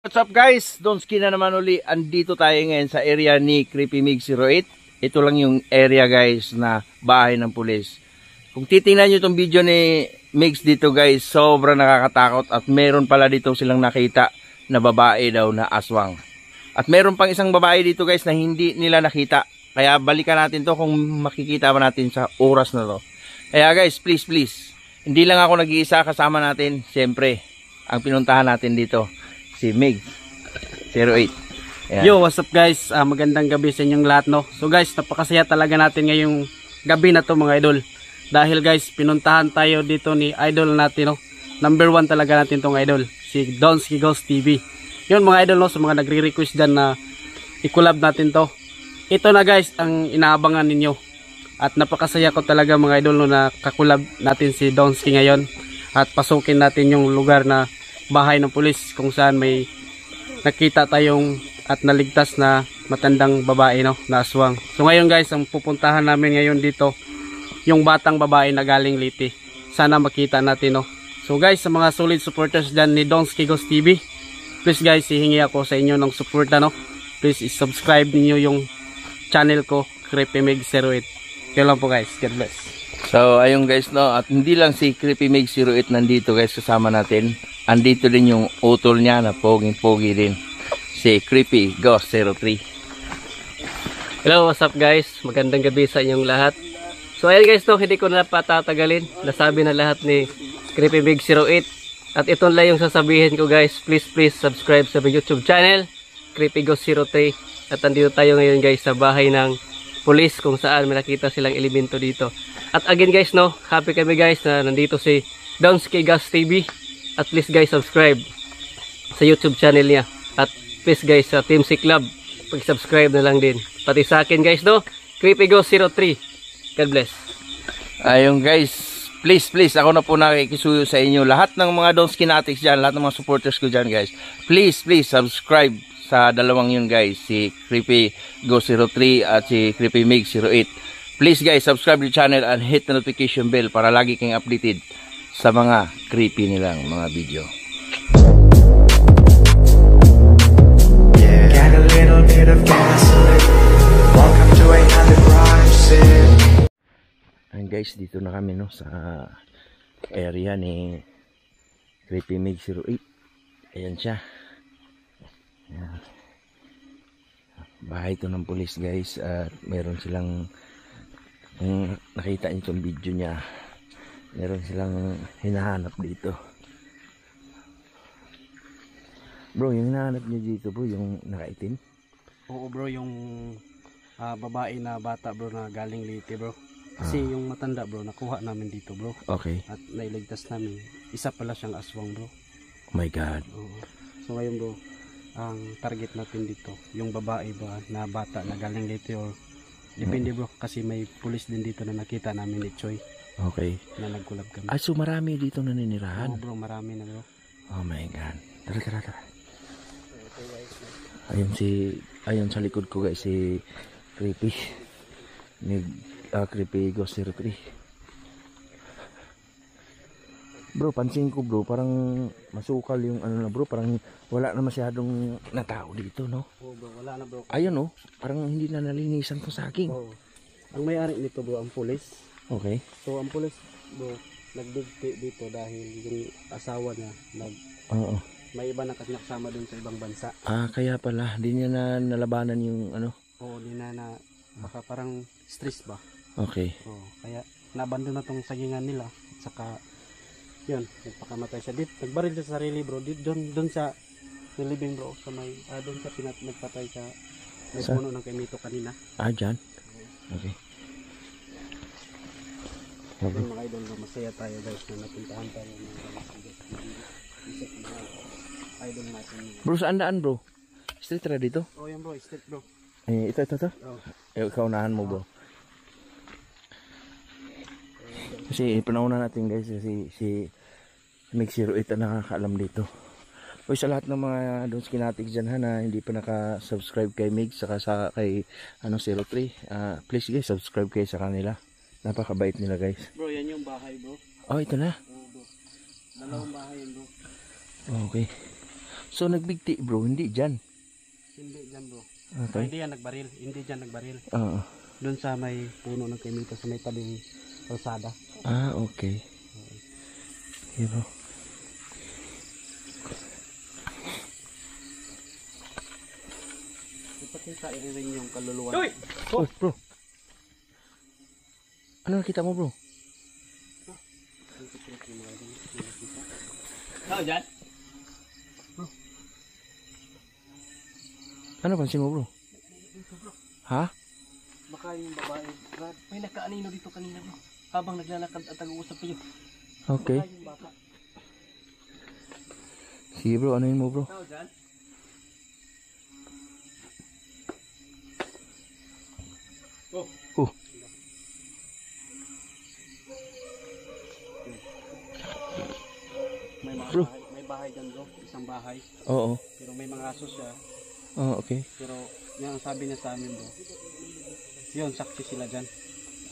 What's up guys? Donski na naman uli. Andito tayo ngayon sa area ni Creepy Mig 08. Ito lang yung area guys na bahay ng pulis. Kung titingnan nyo itong video ni Migs dito guys, sobrang nakakatakot. At meron pala dito silang nakita na babae daw na aswang. At meron pang isang babae dito guys na hindi nila nakita. Kaya balikan natin to kung makikita pa natin sa oras na to. Kaya guys, please. Hindi lang ako nag-iisa, kasama natin. Siyempre, ang pinuntahan natin dito si Mig 08. Ayan. Yo, what's up guys? Magandang gabi sa inyong lahat, no? So guys, napakasaya talaga natin ngayong gabi na to mga idol. Dahil guys, pinuntahan tayo dito ni idol natin, no? Number 1 talaga natin tong idol, si Donski Ghost TV. Yun mga idol, no? Sa mga nagre-request dyan na i-collab natin to. Ito na guys, ang inaabangan ninyo. At napakasaya ko talaga mga idol, no, na kakulab natin si Donski ngayon. At pasukin natin yung lugar na bahay ng pulis kung saan may nakita tayong at naligtas na matandang babae, no, na aswang. So ngayon guys, ang pupuntahan namin ngayon dito yung batang babae na galing Liti. Sana makita natin, no. So guys, sa mga solid supporters dyan ni Donski Ghost TV, please guys, hihingi ako sa inyo ng support, no. Please subscribe niyo yung channel ko, Creepy Mig 08. Kaya lang po guys, God bless. So ayun guys, no, at hindi lang si Creepy Mig 08 nandito guys, kasama natin. Andito din yung utol niya na poging-pogi din, si Creepy Ghost 03. Hello, what's up guys? Magandang gabi sa inyong lahat. So ayan guys, no, hindi ko na patatagalin. Nasabi na lahat ni Creepy Mig 08. At ito lang yung sasabihin ko guys. Please subscribe sa YouTube channel, Creepy Ghost 03. At andito tayo ngayon guys sa bahay ng pulis kung saan may nakita silang elemento dito. At again guys, no, happy kami guys na nandito si Donski Ghost TV. At please guys, subscribe sa YouTube channel niya. At please guys, sa Team C Club, pag-subscribe na lang din. Pati sa akin guys, no, Creepy Ghost 03. God bless. Ayun guys, please, ako na po nakikisuyo sa inyo. Lahat ng mga Donski Natics dyan, lahat ng mga supporters ko dyan guys, please subscribe sa dalawang yun guys, si Creepy Ghost 03 at si Creepy Mig 08. Please guys, subscribe to the channel and hit the notification bell para lagi kayong updated sa mga creepy nilang mga video. Yeah. Got a little bit of gasoline. Welcome to another crime scene. And guys, dito na kami, no, sa area ni Creepy Mig 08. Ayan siya. Ayan. Bahay ito ng pulis guys. At meron silang, kung nakita niyo itong video niya, meron silang hinahanap dito. Bro, yung hinahanap niyo dito bro, yung nakaitim? Oo bro, yung babae na bata bro na galing Liti bro. Kasi yung matanda bro, nakuha namin dito bro. Okay. At nailigtas namin. Isa pala siyang aswang bro. Oh my god. Oo. So ngayon bro, ang target natin dito, yung babae ba na bata na galing Liti or depende bro, kasi may pulis din dito na nakita namin ni Choi. Okay. Na nagkulab kami. Ah, so marami dito naninirahan? Oo bro, marami na bro. Oh my god. Tara. Ayun sa likod ko guys, si Creepy Creepy Ghost 03. Bro, pansin ko bro, parang masukal yung ano na bro, parang wala na masyadong natao dito, no? Oo bro, wala na bro. Ayun, no, parang hindi na nalinisan to saging. Oo. Ang may-ari nito bro, ang pulis. Okay. So ang pulis bro, nagdigti dito dahil yung asawa niya Oo. may iba na kasama dun sa ibang bansa. Ah, kaya pala, di niya na nalabanan yung ano? Oo, di na baka parang stress ba? Okay. Oo, kaya nabando na tong sagingan nila. At saka, yun, nagpakamatay siya. Nagbaril siya sa sarili bro, dun sa nilibing bro, sa may, dun sa nagpatay sa may puno ng Kaimito kanina. Ah, dyan? Okay. Okay. Mga idol, masaya tayo guys na napuntahan tayo ng isa ng mga idol natin. Bro, saan daan bro? Street ra dito? Oh yan bro, street bro. Eh, ito. Oh. Ikaw unahan mo bro. Kasi panahon na natin guys, si Mig 08 na nakakaalam dito. Uy, sa lahat ng mga Donski Natics dyan ha, na hindi pa naka-subscribe kay Mig saka sa kay 03, please guys, subscribe kayo sa kanila. Napakabait nila guys. Bro, yan yung bahay bro. Oh, ito na. Oo bro. Dalawang bahay yan bro. Okay. So nagbigti bro, hindi dyan. Hindi dyan bro. Okay. Hindi yan nagbaril. Hindi dyan nagbaril. Oo. Doon sa may puno ng kimita sa may tabing kalsada. Ah, okay. Okay bro. Ipakita rin yung kaluluwa. Oh, bro. Ano nakita mo bro? Dyan? Ano pansin mo bro? Ha? Baka yung babae, Brad. May nakaanino dito kanina bro. Habang naglalakad at nag-uusap kayo. Okay. Baka yung bata. Sige bro, ano yun mo bro? Tao dyan? Oh. May mga Bro. bahay, may bahay dyan bro. Isang bahay. Oo. Pero may mga aso siya. Oh, okay. Pero yan ang sabi niya sa amin bro. Yun, saksi sila dyan.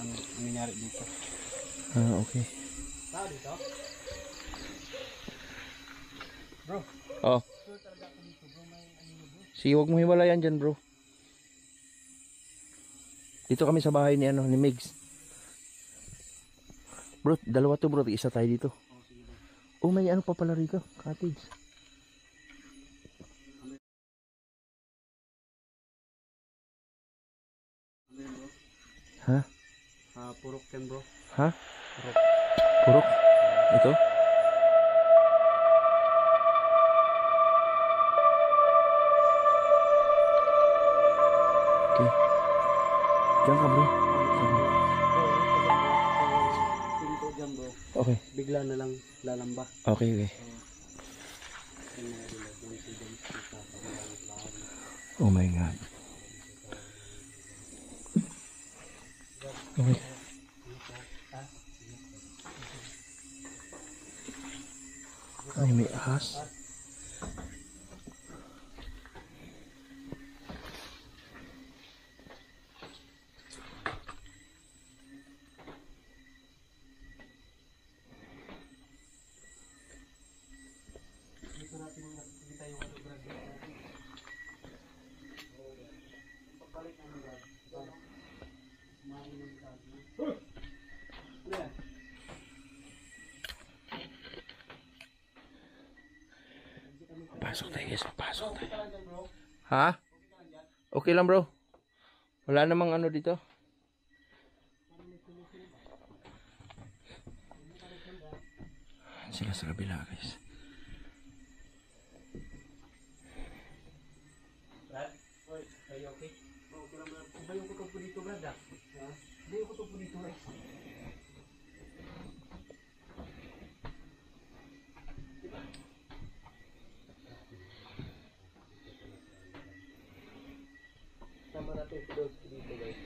Ang nangyari dito. Ah, okay. Tao dito? Oh. Sige, huwag mo himalayan dyan bro. Dito kami sa bahay ni ano, ni Migs. Bro, dalawa to bro, isa tayo dito. Oh, may ano pa pala rito, cottage. Ha? Purok yan bro. Ha? Purok? Ito? Okay. Diyan ka bro. Pinto dyan bro. Okay. Bigla na lang lalamba. Okay, okay. Oh my God. Okay. Ay, may ahas. Pasok tayo guys, pasok tayo. Ha? Okay lang bro. Wala namang ano dito. Sila sa kabila guys. Brad? Oy, are you okay? Okay lang Brad. Ba yung kuto po dito Brad ah? Ha? Ba yung kuto po dito guys? Sama natin si Dog dito guys.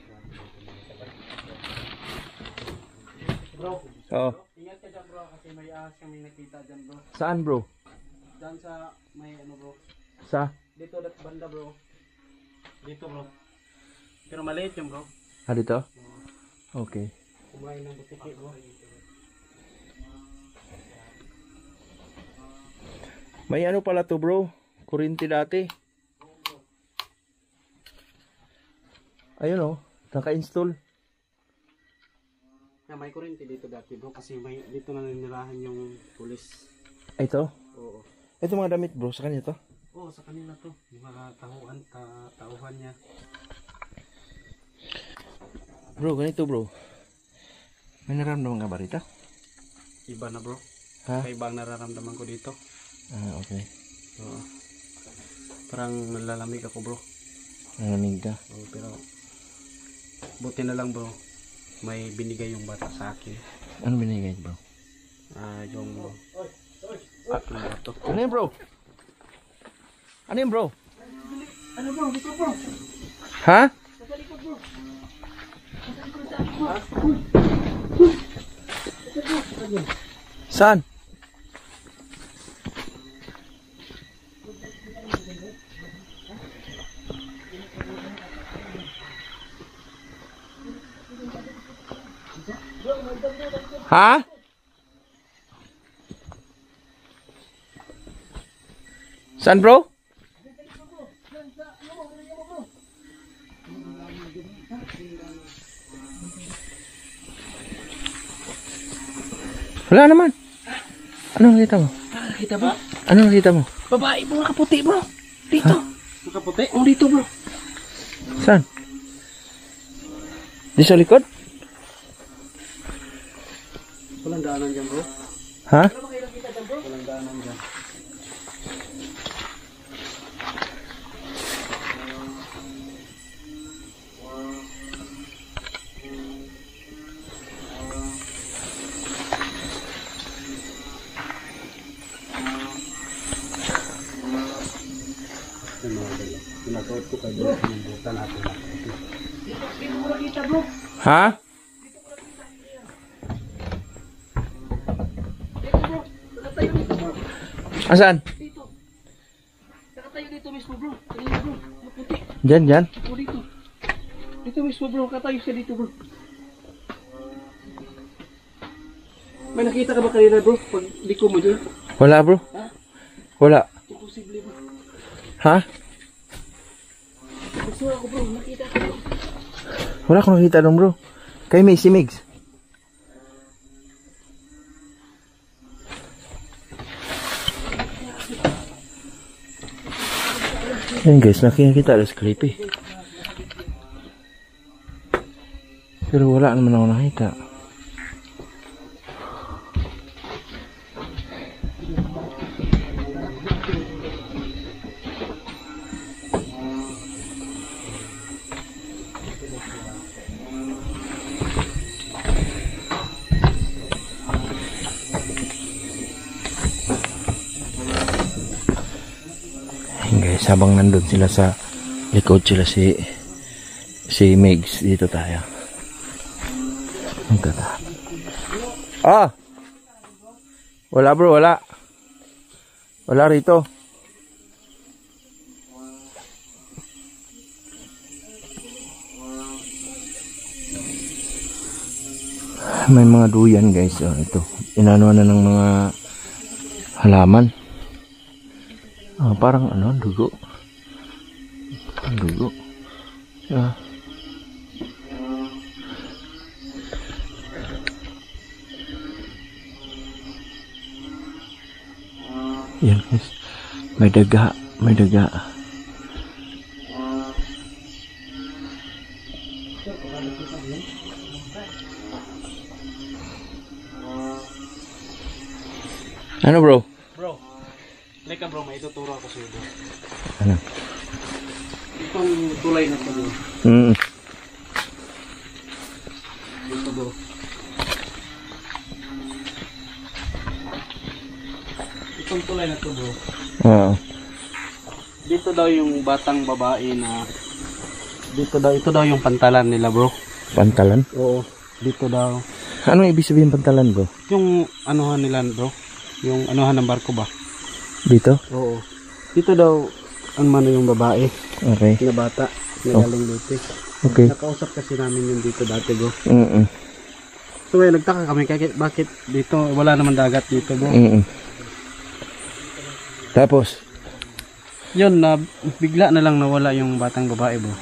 Bro, Oo. ingat ka dyan bro kasi may ahas kami nakita dyan bro. Saan bro? Dyan sa may ano bro. Sa? Dito dat banda bro. Dito bro. Pero maliit yung bro. Ah, dito? Okay. Kumain ng butiki bro. May ano pala to bro? Kurinti dati. Ayun oh, naka-install. May kuryente dito dati bro kasi may dito na ninirahan yung pulis. Ito? Oo. Ito mga damit bro, sa kanya to? Oo, sa kanila to. Yung mga tauhan niya. Bro, ganito bro. May nararamdaman ka ba rito? Iba na bro. Ha? Kaiba ang nararamdaman ko dito. Ah, okay. Oo. Parang nalalamig ako bro. Nanamig ka. Oo, pero buti na lang bro. May binigay yung bata sa akin. Ano binigay bro? Yung bato. Ano yun bro? Ano yun bro? Ano bro? Dito bro. Ha? Saan? Ha? Saan bro? Wala naman. Ano nakita mo? Nakita bro? Ano nakita mo? Babae bro, nakaputi bro. Dito. Nakaputi? Oh, dito bro. Saan? Di sa likod? Walang daanan dyan bro. Ha? Walang daanan dyan. Pinasuot ko kay bro yung buta natin. Ha? Asan? Nakatayo dito mismo bro. Kanina bro. Nakaputi. Diyan. Oh, dito. Dito mismo bro. Nakatayo siya dito bro. May nakita ka ba kanina bro? Pag liko mo dyan? Wala bro. Ha? Wala. Imposible bro. Ha? Gusto ako bro. Nakita ko bro. Wala akong nakita doon bro. Kay may si Migs. Yan guys, nakikita alas creepy. Pero wala naman ako nakita. Guys, habang nandun sila sa likod sila si Migs, dito tayo. Ah! Wala bro, wala. Wala rito. May mga duyan guys. Oh, ito. Inanuan na ng mga halaman. Ah, parang ano, dugo. Dugo. Ah. Yan guys. May daga, may daga. Ano bro? Bro, like bro, may ituturo ako sa iyo. Ano? Itong tulay na ito bro. Dito bro. Itong tulay na ito bro. Oo. Dito daw yung batang babae na dito daw, ito daw yung pantalan nila bro. Pantalan? Oo. Dito daw. Anong ibig sabihin pantalan bro? Yung anuhan nila bro. Yung anuhan ng barko ba? Dito? Oo. Dito daw ang mano yung babae Okay. na bata na galing dito. Okay. Nakausap kasi namin yung dito dati bro. So ngayon nagtaka kami bakit dito wala naman dagat dito bro. Tapos? Yun na bigla na lang nawala yung batang babae bro.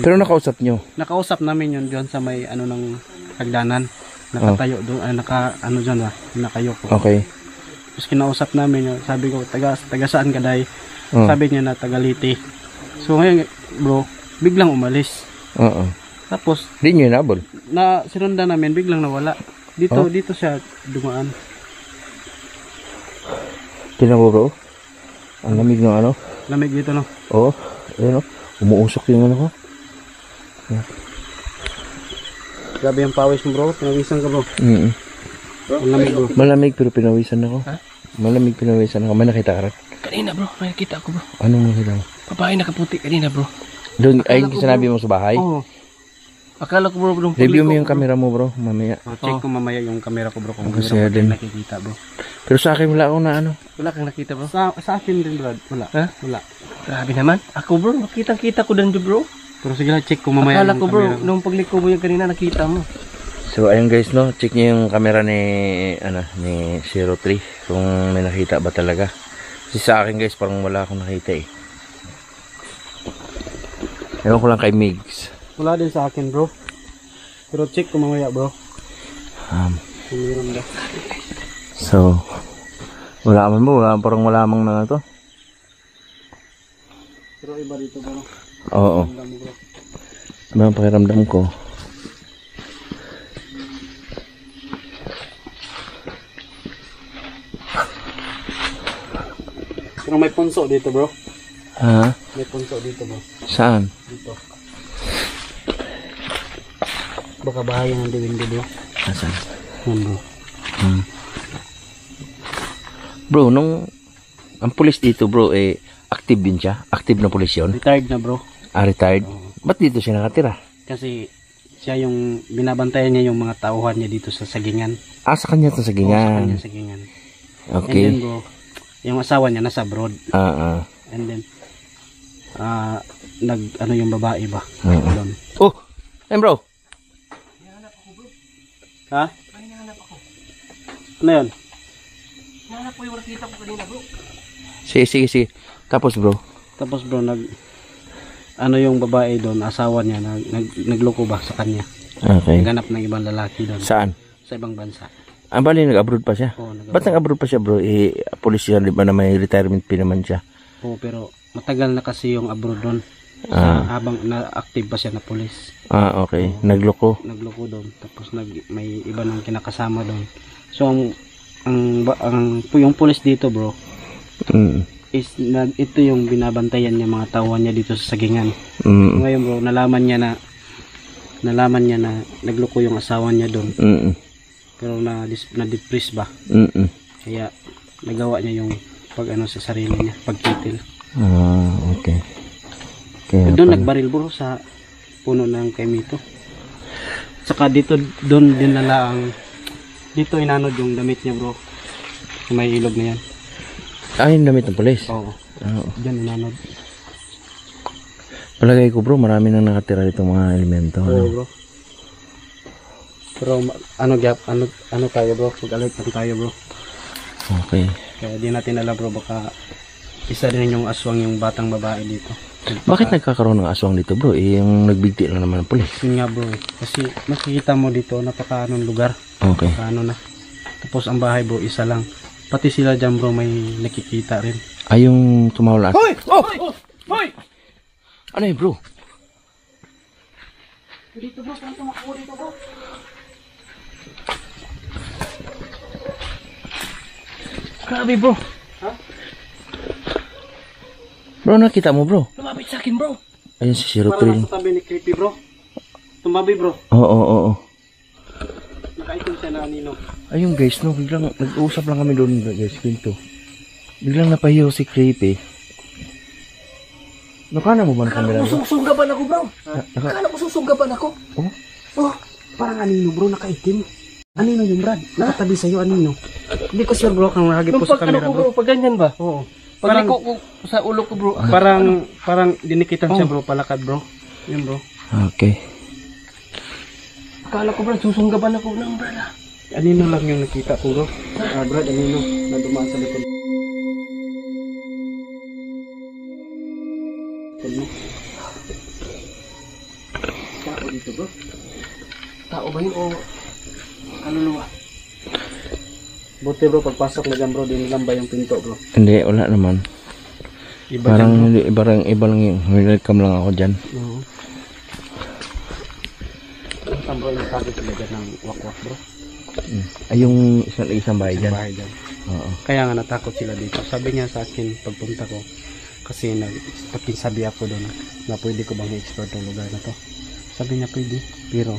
Pero nakausap nyo? Nakausap namin yun diyan sa may ano ng hagdanan. Nakatayo doon, naka ano diyan ba? Nakayoko. Okay. Tapos kinausap namin yun. Sabi ko taga saan ka day? Sabi niya na taga Liti. So ngayon bro, biglang umalis. Oo. Tapos Hindi nyo inabol? na sinundan namin biglang nawala. Dito siya dumaan. Tinan mo bro? Ang lamig ng ano? Lamig dito no. Oo. Ayun o. Umuusok yung ano ko. Grabe yung pawis mo bro. Pinawisan ka bro. Ang lamig bro. Malamig pero pinawisan ako. Ha? Malamig pinawisan ako. May nakita ka rin? Kanina bro, may nakita ako bro. Anong nakita mo? Babae nakaputi kanina bro. Doon, ay sinabi mo sa bahay? Oo. Akala ko bro, Review mo yung camera mo bro, mamaya. Check ko mamaya yung camera ko bro kung Kasi meron din. nakikita bro. Pero sa akin wala akong na ano. Wala kang nakita bro. Sa akin din Brad, wala. Ha? Wala. Grabe naman. Ako bro, nakita ko din bro. Pero sige lang, check ko mamaya Akala yung ko bro, camera. nung pagliko mo yung kanina nakita mo. So ayun guys no, check niyo yung camera ni ni 03 kung may nakita ba talaga. Kasi sa akin guys, parang wala akong nakita eh. Ewan ko lang kay Migs. Wala din sa akin bro. Pero check ko mamaya bro. Kung meron ba. So, wala man mo, parang wala mang na to. Pero iba dito bro. Oo. Iba ang pakiramdam ko. Pero may punso dito bro. Ha? May punso dito bro. Saan? Dito. Baka bahaya ng diwindi bro. Saan? Yan bro. Bro, nung ang pulis dito bro, active din siya? Active na pulis yun? Retired na bro. Retired? Ba't dito siya nakatira? Kasi siya yung binabantayan niya yung mga tauhan niya dito sa Sagingan. Sa kanya ito sa Sa Sagingan. kanya Sagingan. Okay. And then bro, yung asawa niya nasa abroad. And then ano yung babae ba? Doon. Oh! Ayun bro! Ha? Ano yun? Nahanap ko yung nakita ko kanina bro. Sige. Tapos bro? Tapos bro, ano yung babae doon, asawa niya, nagloko ba sa kanya? Okay. Naghanap ng ibang lalaki doon. Saan? Sa ibang bansa. Bali nag-abroad pa siya? Oo, Ba't nag-abroad pa siya bro? Pulis siya, di ba na may retirement pin naman siya? Oo, pero matagal na kasi yung abroad doon. Habang na-active pa siya na pulis. Okay. Nagloko? Nagloko doon. Tapos may iba nang kinakasama doon. So, yung pulis dito bro, is ito yung binabantayan niya mga tauhan niya dito sa Sagingan. Ngayon bro, nalaman niya na nagloko yung asawa niya doon. Pero na-depress ba? Kaya nagawa niya yung sa sarili niya, pagkitil. Okay. Kaya Doon nagbaril bro sa puno ng kaimito. Saka doon dinala dito inanod yung damit niya bro. May ilog na yan. Yung damit ng pulis? Oo. Diyan inanod. Palagay ko bro, marami nang nakatira dito mga elemento. Oo bro. Pero ano tayo bro? Pag-alert lang tayo bro. Okay. Kaya di natin alam bro, baka isa rin yung aswang yung batang babae dito. Bakit nagkakaroon ng aswang dito bro? Yung nagbigti lang naman ng pulis. Yun nga bro. Kasi makikita mo dito napakaanong lugar. Okay. Napakaano na. Tapos ang bahay bro, isa lang. Pati sila dyan bro, may nakikita rin. Yung tumawala. Hoy! Hoy! Ano yun bro? Dito bro, saan tumakbo dito bro? Grabe bro. Bro, nakita mo bro? Lumapit sa akin bro. Ayun si Zero Parang nasa tabi ni Creepy bro. Tumabi bro. Oo. Nakaitim siya na anino. Ayun guys, no, biglang nag-uusap lang kami doon guys, pinto. Biglang napahiyo si Creepy. Nakana mo ba ng camera bro? Susunggaban ako bro. Akala ko susunggaban ako. Oh, parang anino bro, nakaitim. Anino yung Brad? Nakatabi sa'yo anino. Hindi ko sure bro kung nahagip po sa camera bro. Pag ganyan ba? Oo. Pagliko ko sa ulo ko bro. Parang dinikitan siya bro, palakad bro. Yun bro. Okay. Akala ko bro, susunggaban ako ng brad. Anino lang yung nakita ko bro. Brad, anino na dumaan sa likod. Tao dito bro. Tao ba yun o kaluluwa? Buti bro, pagpasok na dyan bro, dinilamba yung pinto bro. Hindi, wala naman. Iba Parang dyan, hindi, iba lang yung welcome lang ako dyan. Oo. Ang bro, yung sabi sila dyan ng wakwak bro. Ay, yung isang bahay dyan. Bahay dyan. Oo. Kaya nga natakot sila dito. Sabi niya sa akin pagpunta ko, kasi nagpakinsabi ako doon na pwede ko bang i-explore tong lugar na to. Sabi niya pwede, pero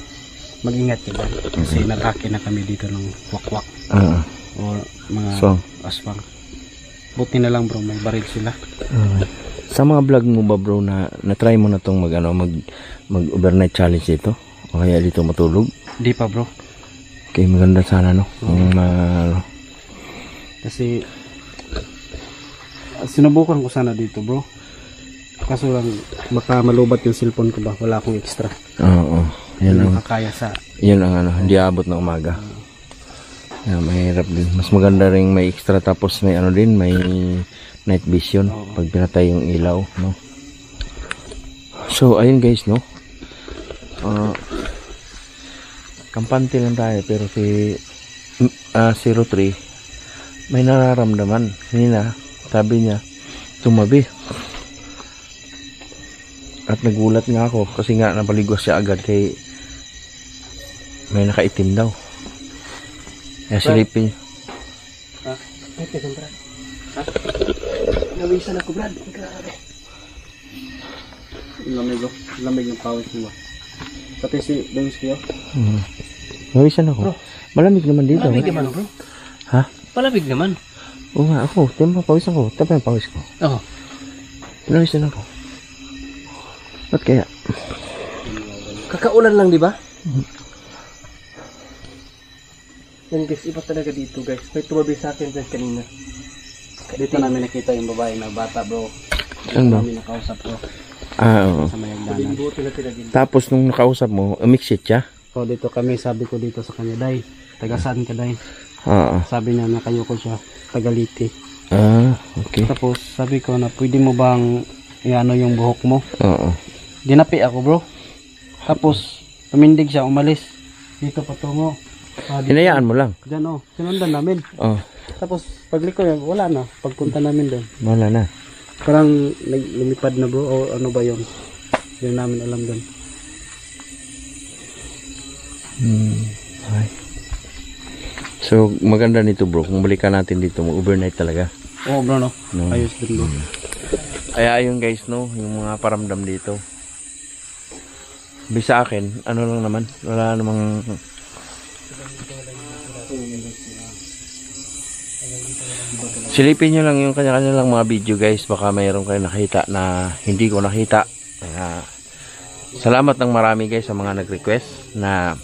mag-ingat ka dyan. Kasi natake na kami dito ng wakwak o mga aswang. Buti na lang bro, may baril sila. Sa mga vlog mo ba bro na try mo na tong mag overnight challenge dito? O kaya dito matulog? Di pa bro. Okay, maganda sana no. Kasi sinubukan ko sana dito bro. Kaso lang baka malubat yung cellphone ko ba? Wala akong extra. Oo. Yan ang makakaya sa. Yan ang hindi abot ng umaga. Mahirap din. Mas maganda ring may extra tapos may din, may night vision pag pinatay yung ilaw, no? So ayun guys, no, kampante lang tayo, pero si 03 may nararamdaman. Kanina sabi niya tumabi, at nagulat nga ako kasi nga napaligwas siya agad kay may nakaitim daw. Kaya silipin. Nawisan ako, Brad. Grabe. Lamig ng pawis mo. Pati si Donski, oh. Nawisan ako. Malamig naman dito. Malamig naman, bro. Ha? Malamig naman. Oo nga, ako. Tingnan mo, pawisan ko. Tapos yung pawis ko. Oo. Nawisan ako. Ba't kaya? Kakaulan lang, di ba? Yan guys, iba talaga dito guys. May tumabi sa akin dyan kanina. Dito namin nakita yung babae na bata, bro. Ano ba? Namin nakausap, bro. Oo. Sa may hagdanan. Tapos nung nakausap mo, umiksit siya? So dito kami, sabi ko dito sa kanya, Day, taga saan ka, Day? Oo. Sabi niya, nakayoko siya, taga Liti. Okay. Tapos sabi ko na, pwede mo bang iano yung buhok mo? Oo. Dinapi ako, bro. Tapos tumindig siya, umalis. Dito patungo. Hinayaan mo lang? Diyan, oh. Sinundan namin. Oo. Tapos pagliko yan, wala na. Pagpunta namin doon. Wala na. Parang lumipad na, bro. O ano ba yun? Hindi namin alam doon. Okay. So maganda nito, bro. Kung balikan natin dito, mag-overnight talaga. Oo, bro, no? No. Ayos din, bro. Kaya ayun guys, no, yung mga paramdam dito. Bisa akin, ano lang naman, wala namang silipin nyo lang yung kanya-kanya lang mga video guys, baka mayroon kayo nakita na hindi ko nakita. Kaya salamat ng marami guys sa mga nag-request na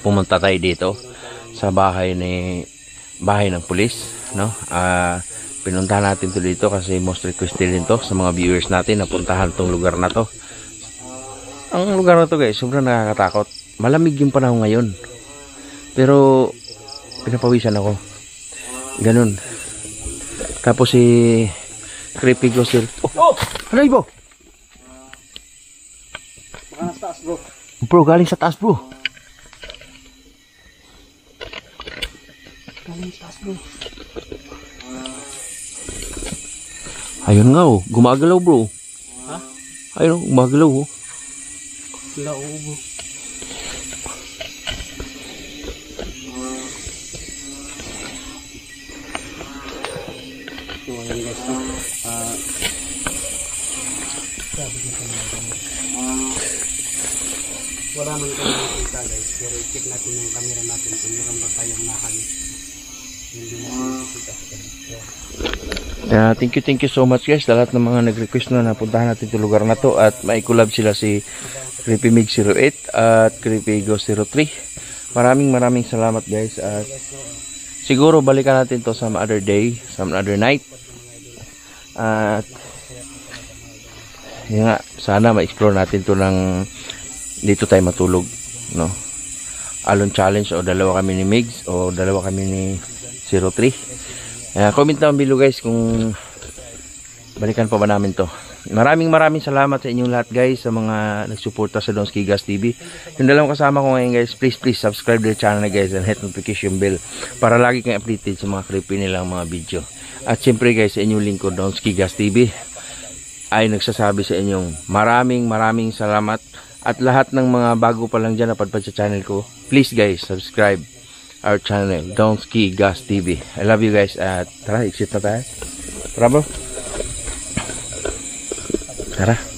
pumunta tayo dito sa bahay ng pulis, no? Pinuntahan natin to dito kasi most requested din to sa mga viewers natin na puntahan tong lugar na to. Ang lugar na to guys, sobrang nakakatakot. Malamig yung panahon ngayon, pero pinapawisan ako. Ganun. Tapos si Creepy Ghost. Oh! Ano ibo? Baka nasa taas, bro. Bro, galing sa taas, bro. Galing sa taas, bro. Ayun nga oh, gumagalaw bro. Ha? Ayun oh, gumagalaw oh. Laubo. So ayun guys, no? Wala man kami nakita guys, pero i-check natin yung camera natin kung meron ba tayong nakakit. Hindi natin nakikita. Thank you so much guys sa lahat ng mga nag-request na napuntahan natin itong lugar na to, at may collab sila si Creepy Mig 08 at Creepy Ghost 03. Maraming salamat guys, at siguro balikan natin to some other day, some other night. At yun nga, sana ma-explore natin to ng dito tayo matulog, no? Alone challenge, o dalawa kami ni Migs o dalawa kami ni 03. Comment down below guys kung balikan pa ba namin to. Maraming salamat sa inyong lahat guys, sa mga nagsuporta sa Donski Gas TV. Yung dalawang kasama ko ngayon guys, please subscribe to the channel na guys, and hit notification bell para lagi kang updated sa mga creepy nilang mga video. At syempre guys, sa inyong lingkod Donski Gas TV ay nagsasabi sa inyong maraming salamat. At lahat ng mga bago pa lang dyan na padpad sa channel ko, please guys, subscribe our channel, Donski Gas TV. I love you guys, at tara, exit na tayo. Tara bro. Tara.